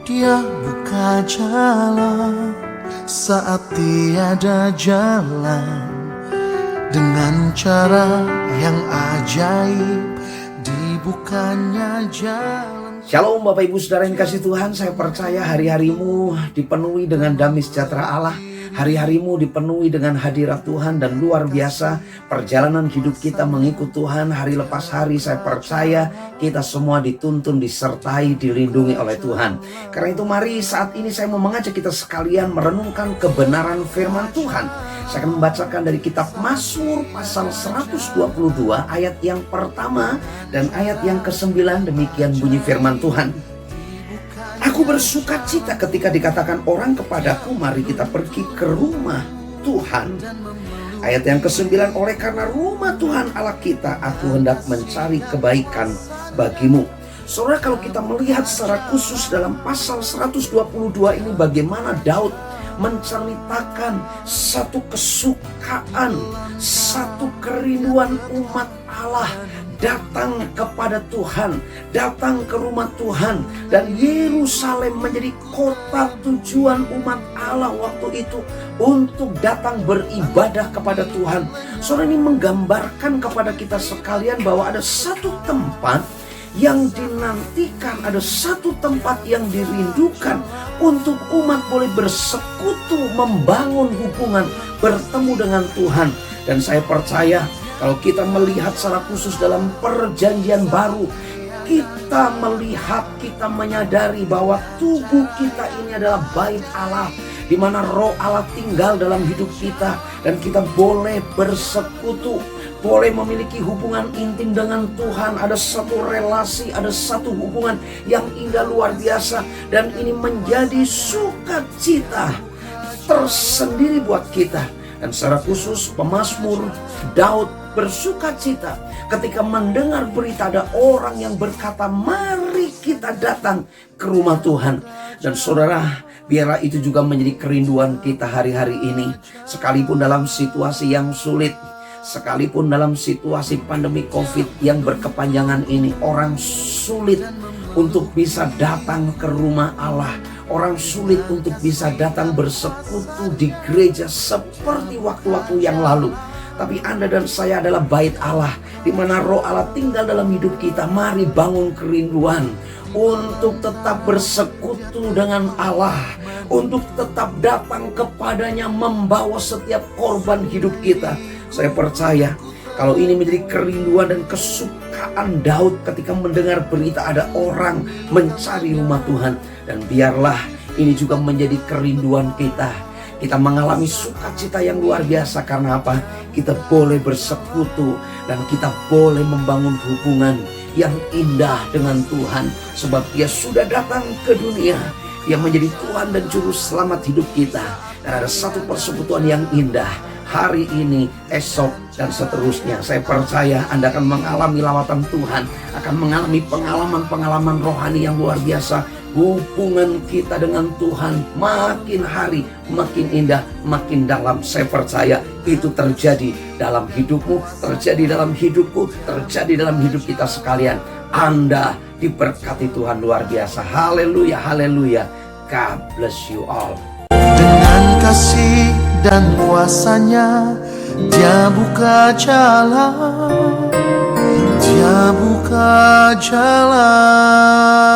Dia buka jalan saat tiada jalan, dengan cara yang ajaib dibukanya jalan. Shalom Bapak Ibu Saudara yang kasih Tuhan, saya percaya hari-harimu dipenuhi dengan damai sejahtera Allah. Hari-harimu dipenuhi dengan hadirat Tuhan dan luar biasa perjalanan hidup kita mengikut Tuhan hari lepas hari. Saya percaya kita semua dituntun, disertai, dilindungi oleh Tuhan. Karena itu mari saat ini saya mau mengajak kita sekalian merenungkan kebenaran firman Tuhan. Saya akan membacakan dari kitab Mazmur pasal 122 ayat yang pertama dan ayat yang ke-9. Demikian bunyi firman Tuhan. Aku bersuka cita ketika dikatakan orang kepadaku, mari kita pergi ke rumah Tuhan. Ayat yang ke-9, oleh karena rumah Tuhan Allah kita, aku hendak mencari kebaikan bagimu. Saudara, kalau kita melihat secara khusus dalam pasal 122 ini, bagaimana Daud menceritakan satu kesukaan, satu kerinduan umat Allah datang kepada Tuhan, datang ke rumah Tuhan, dan Yerusalem menjadi kota tujuan umat Allah waktu itu untuk datang beribadah kepada Tuhan. Saudara, ini menggambarkan kepada kita sekalian bahwa ada satu tempat yang dinantikan, ada satu tempat yang dirindukan untuk umat boleh bersekutu, membangun hubungan, bertemu dengan Tuhan. Dan saya percaya kalau kita melihat secara khusus dalam perjanjian baru, kita melihat, kita menyadari bahwa tubuh kita ini adalah bait Allah, di mana roh Allah tinggal dalam hidup kita, dan kita boleh bersekutu, boleh memiliki hubungan intim dengan Tuhan. Ada satu relasi, ada satu hubungan yang indah luar biasa, dan ini menjadi sukacita tersendiri buat kita. Dan secara khusus pemazmur Daud bersuka cita ketika mendengar berita ada orang yang berkata, mari kita datang ke rumah Tuhan. Dan saudara, biarlah itu juga menjadi kerinduan kita hari-hari ini. Sekalipun dalam situasi yang sulit, sekalipun dalam situasi pandemi COVID yang berkepanjangan ini, orang sulit untuk bisa datang ke rumah Allah. Orang sulit untuk bisa datang bersekutu di gereja seperti waktu-waktu yang lalu. Tapi Anda dan saya adalah bait Allah, di mana roh Allah tinggal dalam hidup kita. Mari bangun kerinduan untuk tetap bersekutu dengan Allah, untuk tetap datang kepadanya, membawa setiap korban hidup kita. Saya percaya kalau ini menjadi kerinduan dan kesukaan Daud ketika mendengar berita ada orang mencari rumah Tuhan. Dan biarlah ini juga menjadi kerinduan kita. Kita mengalami sukacita yang luar biasa. Karena apa? Kita boleh bersekutu dan kita boleh membangun hubungan yang indah dengan Tuhan. Sebab Dia sudah datang ke dunia. Dia menjadi Tuhan dan Juru Selamat hidup kita. Dan ada satu persekutuan yang indah hari ini, esok, dan seterusnya. Saya percaya Anda akan mengalami lawatan Tuhan, akan mengalami pengalaman-pengalaman rohani yang luar biasa. Hubungan kita dengan Tuhan makin hari makin indah, makin dalam. Saya percaya itu terjadi dalam hidupmu, terjadi dalam hidupku, terjadi dalam hidup kita sekalian. Anda diberkati Tuhan luar biasa. Haleluya, haleluya. God bless you all. Dengan kasih dan kuasanya Dia buka jalan, Dia buka jalan.